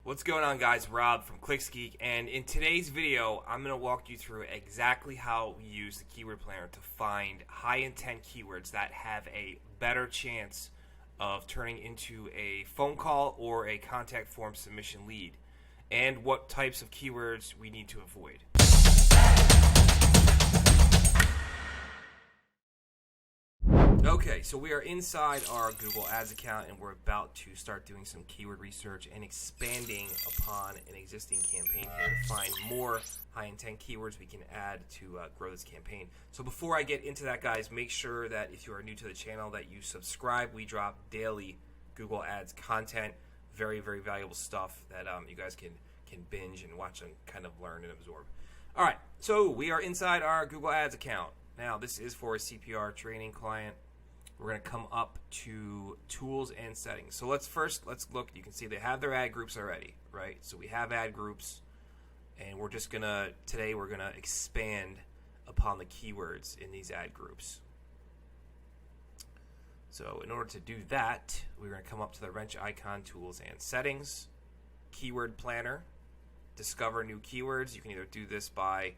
What's going on, guys? Rob from ClicksGeek, and in today's video I'm going to walk you through exactly how we use the keyword planner to find high intent keywords that have a better chance of turning into a phone call or a contact form submission lead, and what types of keywords we need to avoid. Okay, so we are inside our Google Ads account and we're about to start doing some keyword research and expanding upon an existing campaign here to find more high intent keywords we can add to grow this campaign. So before I get into that, guys, make sure that if you are new to the channel that you subscribe. We drop daily Google Ads content, very, very valuable stuff that you guys can binge and watch and kind of learn and absorb. All right, so we are inside our Google Ads account. Now, this is for a CPR training client. We're going to come up to tools and settings. So let's look. You can see they have their ad groups already, right? So we have ad groups, and we're just going to, today we're going to expand upon the keywords in these ad groups. So in order to do that, we're going to come up to the wrench icon, tools and settings, keyword planner, discover new keywords. You can either do this by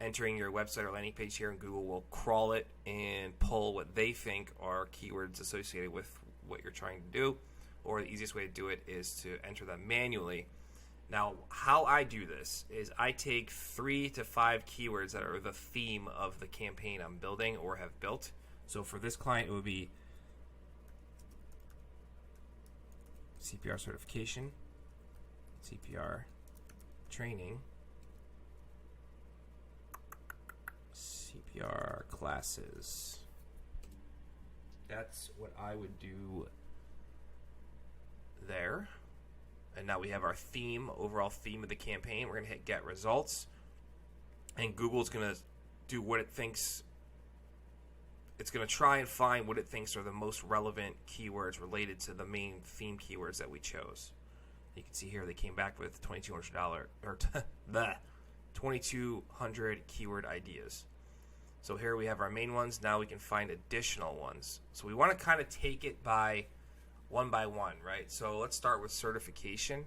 entering your website or landing page here, and Google will crawl it and pull what they think are keywords associated with what you're trying to do, or the easiest way to do it is to enter them manually. Now, how I do this is I take 3 to 5 keywords that are the theme of the campaign I'm building or have built. So for this client, it would be CPR certification, CPR training, CPR classes. That's what I would do there. And now we have our theme, overall theme of the campaign. We're going to hit get results, and Google's going to do what it thinks. It's going to try and find what it thinks are the most relevant keywords related to the main theme keywords that we chose. You can see here they came back with $2,200 or 2,200 keyword ideas. So here we have our main ones. Now we can find additional ones. So we want to kind of take it by one, right? So let's start with certification.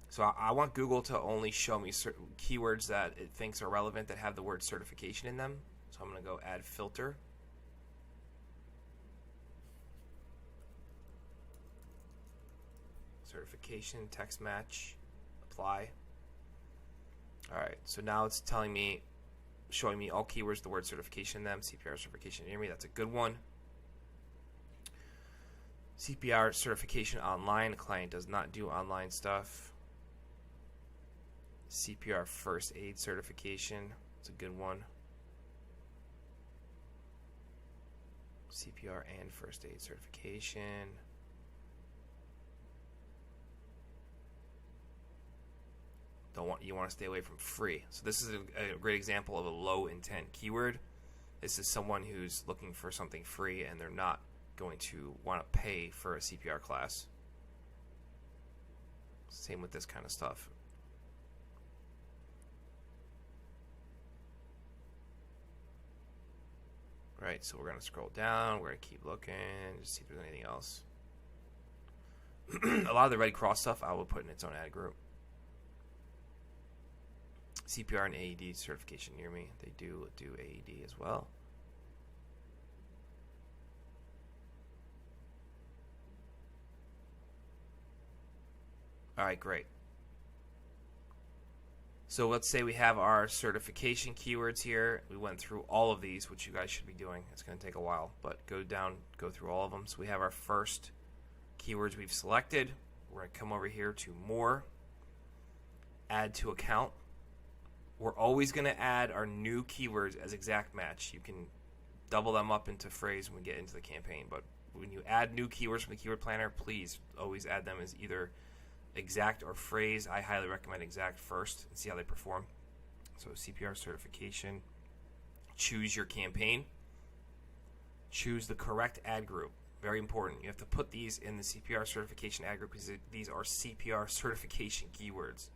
So I want Google to only show me certain keywords that it thinks are relevant that have the word certification in them. So I'm going to go add filter. Certification, text match, apply. All right, so now it's telling me, showing me all keywords, the word certification in them. CPR certification near me, that's a good one. CPR certification online, the client does not do online stuff. CPR first aid certification, it's a good one. CPR and first aid certification. You want to stay away from free. So this is a great example of a low intent keyword. This is someone who's looking for something free and they're not going to want to pay for a CPR class. Same with this kind of stuff. Right, so we're going to scroll down, we're going to keep looking, just see if there's anything else. A lot of the Red Cross stuff I will put in its own ad group. CPR and AED certification near me. They do AED as well. All right, great. So let's say we have our certification keywords here. We went through all of these, which you guys should be doing. It's going to take a while, but go through all of them. So we have our first keywords we've selected. We're going to come over here to more, add to account. We're always going to add our new keywords as exact match. You can double them up into phrase when we get into the campaign, but when you add new keywords from the keyword planner, please always add them as either exact or phrase. I highly recommend exact first and see how they perform. So CPR certification, choose your campaign, choose the correct ad group. Very important. You have to put these in the CPR certification ad group because these are CPR certification keywords.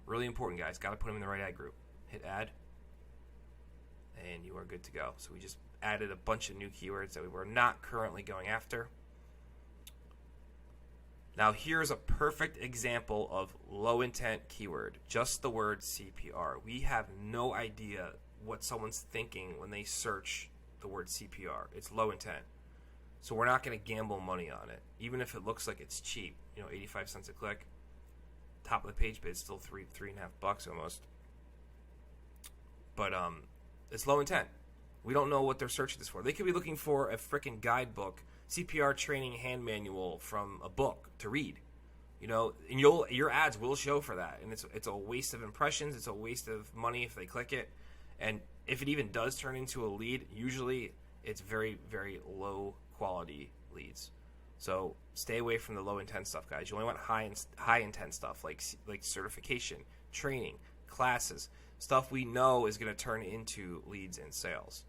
Really important, guys. Got to put them in the right ad group. Hit add, and you are good to go. So we just added a bunch of new keywords that we were not currently going after. Now here's a perfect example of low intent keyword, just the word CPR. We have no idea what someone's thinking when they search the word CPR. It's low intent. So we're not going to gamble money on it. Even if it looks like it's cheap, 85 cents a click. Top of the page bid is still $3.5 almost. But it's low intent. We don't know what they're searching this for. They could be looking for a freaking guidebook, CPR training hand manual from a book to read. And your ads will show for that. And it's a waste of impressions. It's a waste of money if they click it. And if it even does turn into a lead, usually it's very, very low quality leads. So stay away from the low intent stuff, guys. You only want high intent stuff like certification, training, classes, stuff we know is going to turn into leads and sales.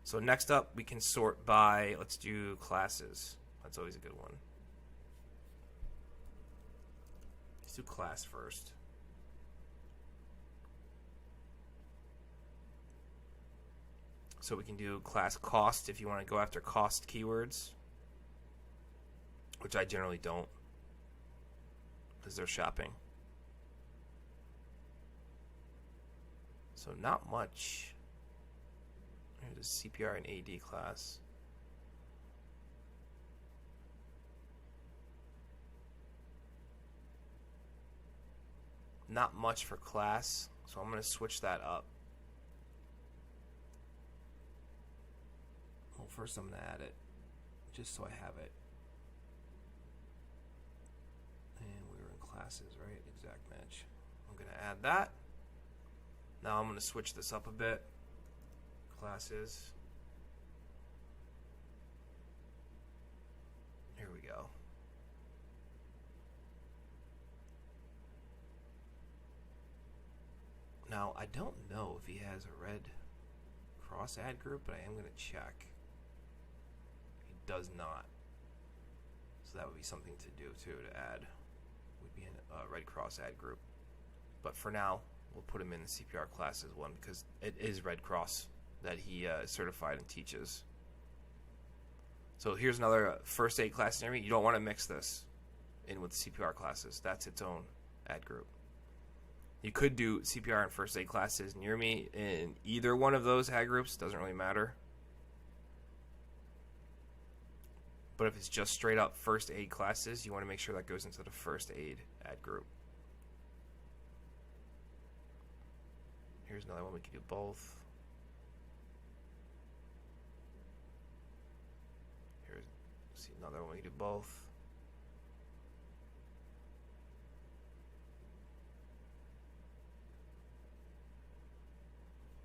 So next up, we can sort by, let's do classes. That's always a good one. Let's do class first. So we can do class cost if you want to go after cost keywords, which I generally don't because they're shopping. So not much. Here's a CPR and AD class. Not much for class, so I'm going to switch that up. Well, first I'm going to add it, just so I have it. And we were in classes, right? Exact match. I'm going to add that. Now I'm going to switch this up a bit. Classes. Here we go. Now, I don't know if he has a red cross ad group, but I am going to check. He does not. So that would be something to do, too, to add. Would be in a red cross ad group. But for now, we'll put him in the CPR classes one because it is Red Cross that he is certified and teaches. So here's another first aid class near me. You don't want to mix this in with CPR classes. That's its own ad group. You could do CPR and first aid classes near me in either one of those ad groups. Doesn't really matter. But if it's just straight up first aid classes, you want to make sure that goes into the first aid ad group. Here's another one. We can do both. Here's another one. We can do both.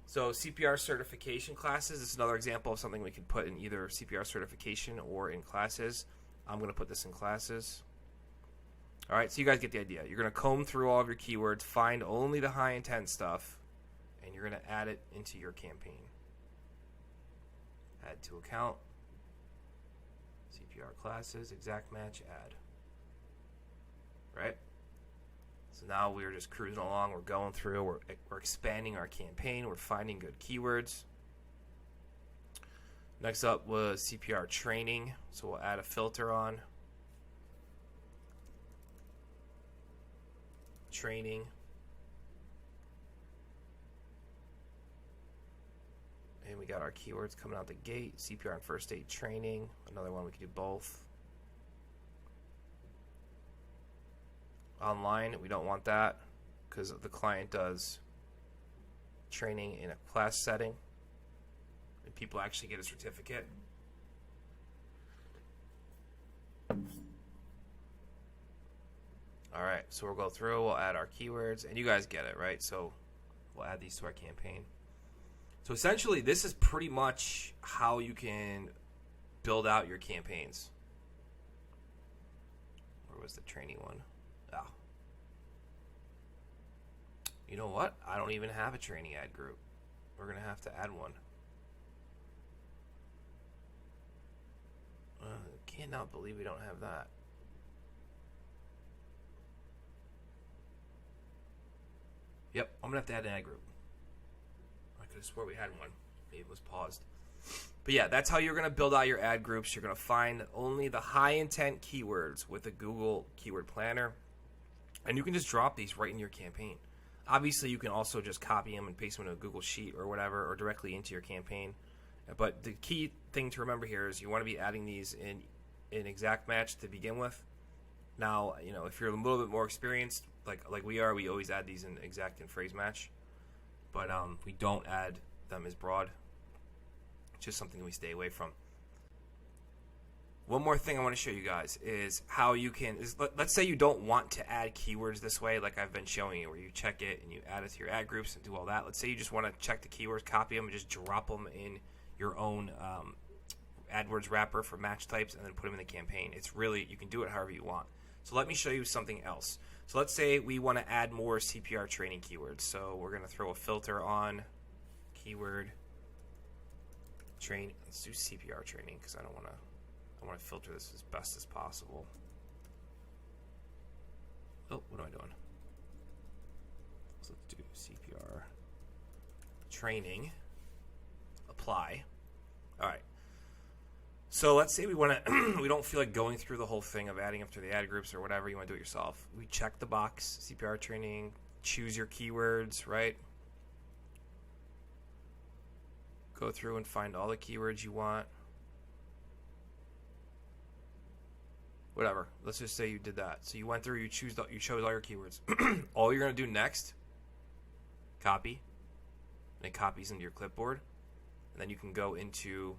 So CPR certification classes is another example of something we can put in either CPR certification or in classes. I'm going to put this in classes. All right, so you guys get the idea. You're going to comb through all of your keywords, find only the high intent stuff, and you're going to add it into your campaign. Add to account. CPR classes, exact match, add. Right? So now we're just cruising along. We're going through. We're expanding our campaign. We're finding good keywords. Next up was CPR training. So we'll add a filter on. Training. And we got our keywords coming out the gate. CPR and first aid training. Another one we could do both. Online, we don't want that because the client does training in a class setting and people actually get a certificate. Alright, so we'll go through, we'll add our keywords, and you guys get it, right? So we'll add these to our campaign. So essentially, this is pretty much how you can build out your campaigns. Where was the training one? Oh. You know what? I don't even have a training ad group. We're going to have to add one. Cannot believe we don't have that. Yep, I'm going to have to add an ad group. I could have swore we had one. Maybe it was paused. But yeah, that's how you're going to build out your ad groups. You're going to find only the high intent keywords with a Google Keyword Planner. And you can just drop these right in your campaign. Obviously, you can also just copy them and paste them in a Google Sheet or whatever, or directly into your campaign. But the key thing to remember here is you want to be adding these in Exact Match to begin with. Now, you know, if you're a little bit more experienced, like we are, we always add these in Exact and Phrase Match. But we don't add them as broad. It's just something we stay away from. One more thing I want to show you guys is how you can, let's say you don't want to add keywords this way, like I've been showing you, where you check it and you add it to your ad groups and do all that. Let's say you just want to check the keywords, copy them, and just drop them in your own AdWords wrapper for match types and then put them in the campaign. It's really, you can do it however you want. So let me show you something else. So let's say we want to add more CPR training keywords. So we're going to throw a filter on keyword train. Let's do CPR training because I want to filter this as best as possible. Oh, what am I doing? So let's do CPR training. Apply. All right. So let's say we want to, we don't feel like going through the whole thing of adding up to the ad groups or whatever. You want to do it yourself. We check the box, CPR training, choose your keywords, right? Go through and find all the keywords you want. Whatever. Let's just say you did that. So you went through, you chose all your keywords. All you're going to do next, copy. And it copies into your clipboard. And then you can go into,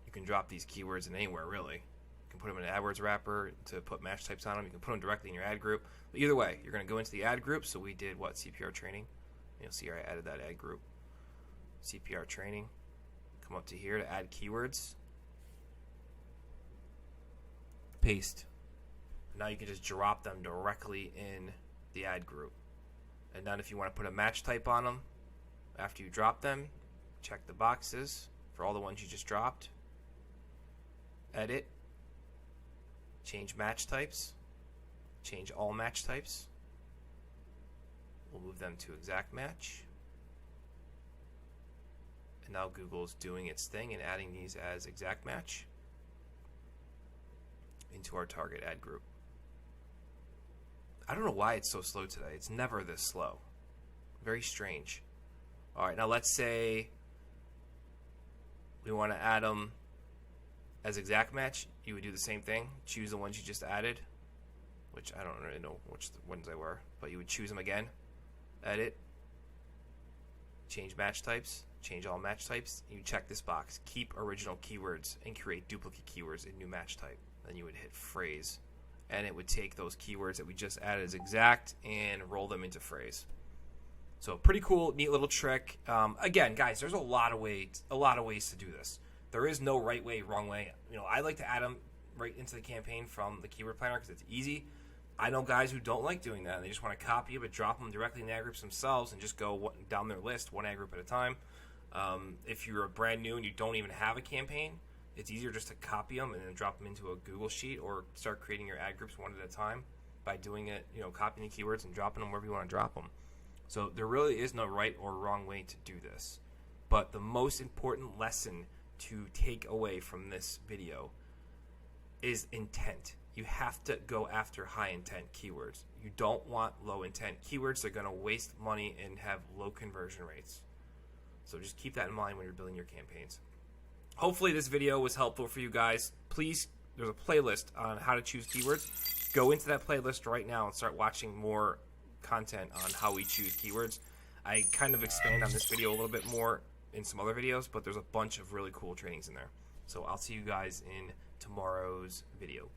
you can drop these keywords in anywhere, really. You can put them in an AdWords wrapper to put match types on them. You can put them directly in your ad group. But either way, you're going to go into the ad group. So we did what? CPR training. You'll see here I added that ad group. CPR training. Come up to here to add keywords. Paste. Now you can just drop them directly in the ad group. And then if you want to put a match type on them, after you drop them, check the boxes for all the ones you just dropped. Edit. Change match types. Change all match types. We'll move them to Exact Match. And now Google's doing its thing and adding these as Exact Match into our target ad group. I don't know why it's so slow today. It's never this slow. Very strange. All right, now let's say we want to add them as Exact Match. You would do the same thing. Choose the ones you just added, which I don't really know which ones they were, but you would choose them again. Edit. Change match types. Change all match types. You check this box. Keep original keywords and create duplicate keywords in new match type. Then you would hit phrase, and it would take those keywords that we just added as exact and roll them into phrase. So pretty cool, neat little trick. Again, guys, there's a lot of ways to do this. There is no right way, wrong way. You know, I like to add them right into the campaign from the keyword planner because it's easy. I know guys who don't like doing that. They just want to copy it, but drop them directly in the ad groups themselves and just go down their list, one ad group at a time. If you're brand new and you don't even have a campaign, it's easier just to copy them and then drop them into a Google Sheet or start creating your ad groups one at a time by doing it, you know, copying the keywords and dropping them wherever you want to drop them. So there really is no right or wrong way to do this. But the most important lesson to take away from this video is intent. You have to go after high intent keywords. You don't want low intent keywords. They're going to waste money and have low conversion rates. So just keep that in mind when you're building your campaigns. Hopefully this video was helpful for you guys. Please, there's a playlist on how to choose keywords. Go into that playlist right now and start watching more content on how we choose keywords. I kind of expand on this video a little bit more in some other videos, but there's a bunch of really cool trainings in there. So I'll see you guys in tomorrow's video.